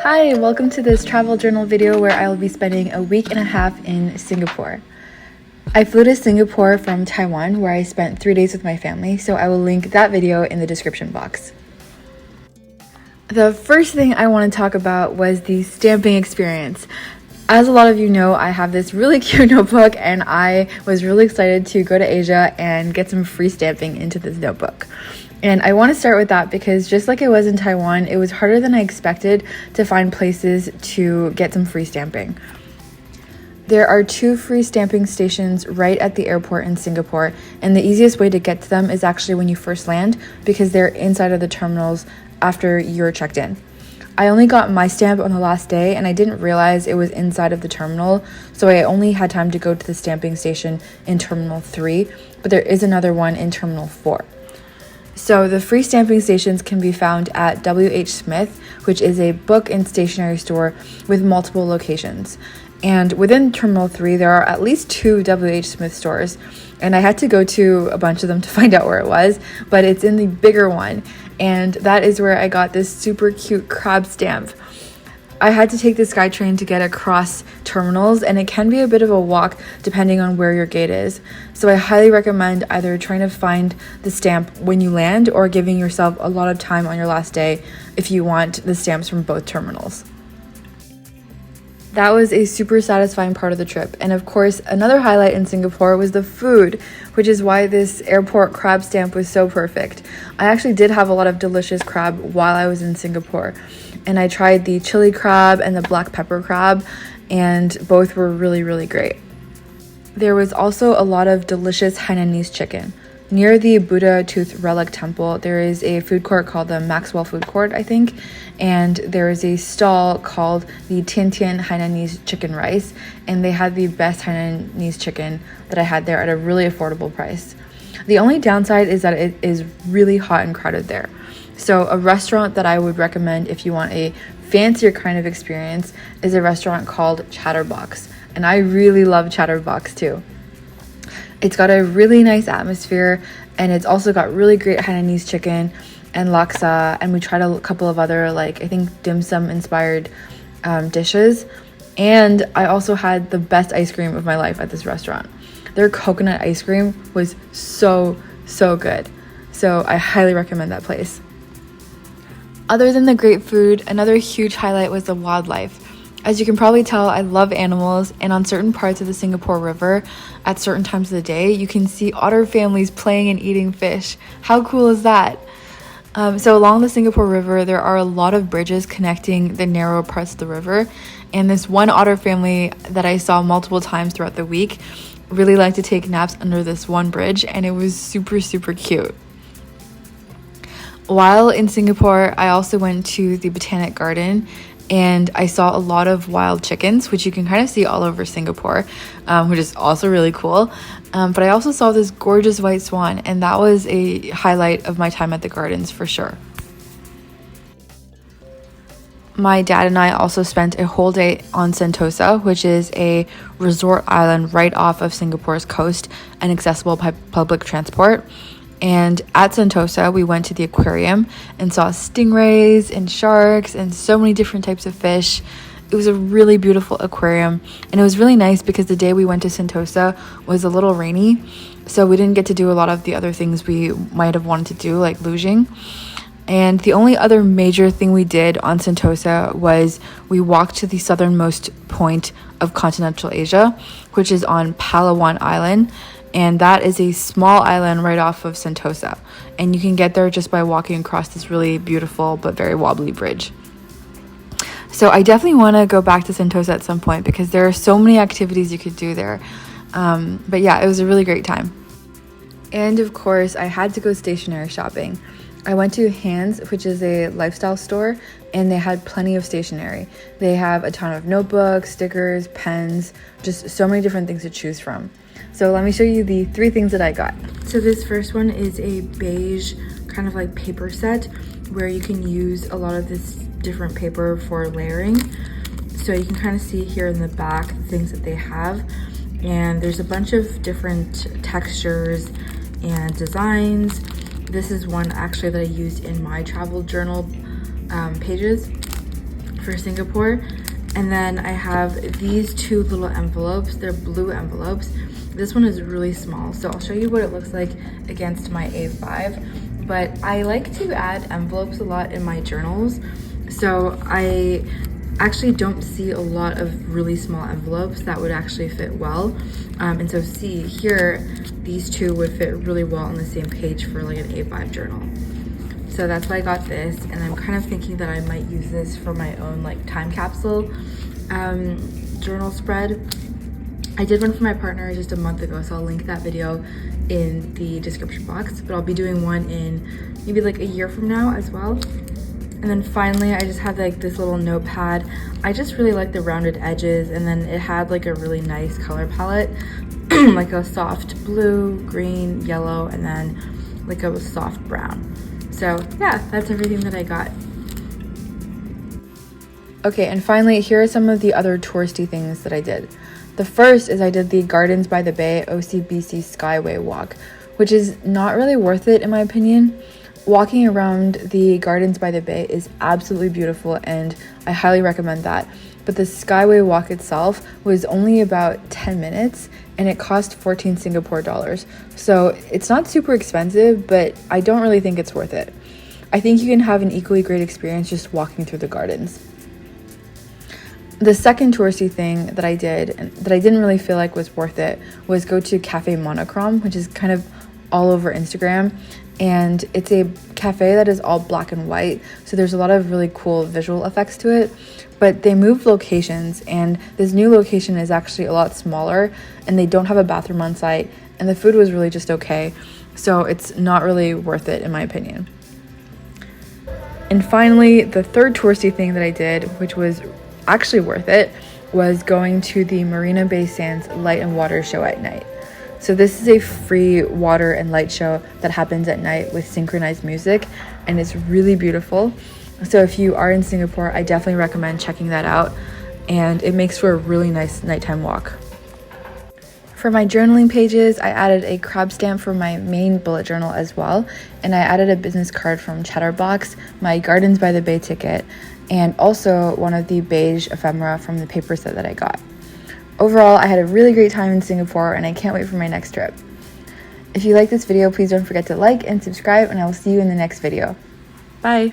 Hi, welcome to this travel journal video where I will be spending a week and a half in Singapore. I flew to Singapore from Taiwan where I spent 3 days with my family, so I will link that video in the description box. The first thing I want to talk about was the stamping experience. As a lot of you know, I have this really cute notebook and I was really excited to go to Asia and get some free stamping into this notebook. And I want to start with that because just like it was in Taiwan, it was harder than I expected to find places to get some free stamping. There are 2 free stamping stations right at the airport in Singapore, and the easiest way to get to them is actually when you first land because they're inside of the terminals after you're checked in. I only got my stamp on the last day and I didn't realize it was inside of the terminal, so I only had time to go to the stamping station in Terminal 3, but there is another one in Terminal 4. So the free stamping stations can be found at W.H. Smith, which is a book and stationery store with multiple locations. And within Terminal 3, there are at least 2 W.H. Smith stores. And I had to go to a bunch of them to find out where it was, but it's in the bigger one. And that is where I got this super cute crab stamp. I had to take the SkyTrain to get across terminals, and it can be a bit of a walk depending on where your gate is. So I highly recommend either trying to find the stamp when you land or giving yourself a lot of time on your last day if you want the stamps from both terminals. That was a super satisfying part of the trip. And of course, another highlight in Singapore was the food, which is why this airport crab stamp was so perfect. I actually did have a lot of delicious crab while I was in Singapore. And I tried the chili crab and the black pepper crab, and both were really, really great. There was also a lot of delicious Hainanese chicken. Near the Buddha Tooth Relic Temple, there is a food court called the Maxwell Food Court, I think, and there is a stall called the Tian Tian Hainanese Chicken Rice, and they had the best Hainanese chicken that I had there at a really affordable price. The only downside is that it is really hot and crowded there. So a restaurant that I would recommend if you want a fancier kind of experience is a restaurant called Chatterbox, and I really love Chatterbox too. It's got a really nice atmosphere, and it's also got really great Hainanese chicken and laksa, and we tried a couple of other, I think dim sum inspired dishes. And I also had the best ice cream of my life at this restaurant. Their coconut ice cream was so good. So I highly recommend that place. Other than the great food, another huge highlight was the wildlife. As you can probably tell, I love animals, and on certain parts of the Singapore River, at certain times of the day, you can see otter families playing and eating fish. How cool is that? So along the Singapore River, there are a lot of bridges connecting the narrow parts of the river, and this one otter family that I saw multiple times throughout the week really liked to take naps under this one bridge, and it was super cute. While in Singapore, I also went to the Botanic Garden, and I saw a lot of wild chickens, which you can kind of see all over Singapore, which is also really cool. But I also saw this gorgeous white swan, and that was a highlight of my time at the gardens for sure. My dad and I also spent a whole day on Sentosa, which is a resort island right off of Singapore's coast and accessible by public transport. And at Sentosa, we went to the aquarium and saw stingrays and sharks and so many different types of fish. It was a really beautiful aquarium, and it was really nice because the day we went to Sentosa was a little rainy, so we didn't get to do a lot of the other things we might have wanted to do, like lugeing. And the only other major thing we did on Sentosa was we walked to the southernmost point of continental Asia, which is on Palawan Island. And that is a small island right off of Sentosa. And you can get there just by walking across this really beautiful but very wobbly bridge. So I definitely want to go back to Sentosa at some point because there are so many activities you could do there. But yeah, it was a really great time. And of course, I had to go stationery shopping. I went to Hands, which is a lifestyle store, and they had plenty of stationery. They have a ton of notebooks, stickers, pens, just so many different things to choose from. So let me show you the 3 things that I got. So this first one is a beige kind of like paper set where you can use a lot of this different paper for layering. So you can kind of see here in the back the things that they have. And there's a bunch of different textures and designs. This is one actually that I used in my travel journal pages. for Singapore. And then I have these two little envelopes. They're blue envelopes. This one is really small, so I'll show you what it looks like against my A5. But I like to add envelopes a lot in my journals, so I actually don't see a lot of really small envelopes that would actually fit well. And so see here, these two would fit really well on the same page for like an A5 journal. So that's why I got this, and I'm kind of thinking that I might use this for my own like time capsule journal spread. I did one for my partner just a month ago, so I'll link that video in the description box, but I'll be doing one in maybe like a year from now as well. And then finally, I just had like this little notepad. I just really like the rounded edges, and then it had like a really nice color palette, like a soft blue, green, yellow, and then like a soft brown. So yeah, that's everything that I got. Okay, and finally, here are some of the other touristy things that I did. The first is I did the Gardens by the Bay OCBC Skyway walk, which is not really worth it in my opinion. Walking around the Gardens by the Bay is absolutely beautiful, and I highly recommend that. But the Skyway walk itself was only about 10 minutes, and it cost 14 Singapore dollars. So it's not super expensive, but I don't really think it's worth it. I think you can have an equally great experience just walking through the gardens. The second touristy thing that I did, and that I didn't really feel like was worth it, was go to Cafe Monochrome, which is kind of all over Instagram. And it's a cafe that is all black and white, so there's a lot of really cool visual effects to it. But they moved locations, and this new location is actually a lot smaller, and they don't have a bathroom on site, and the food was really just okay. So it's not really worth it in my opinion. And finally, the third touristy thing that I did, which was actually worth it, was going to the Marina Bay Sands Light and Water Show at night. So this is a free water and light show that happens at night with synchronized music, and it's really beautiful. So if you are in Singapore, I definitely recommend checking that out, and it makes for a really nice nighttime walk. For my journaling pages, I added a crab stamp for my main bullet journal as well, and I added a business card from Chatterbox, my Gardens by the Bay ticket, and also one of the beige ephemera from the paper set that I got. Overall, I had a really great time in Singapore, and I can't wait for my next trip. If you like this video, please don't forget to like and subscribe, and I will see you in the next video. Bye!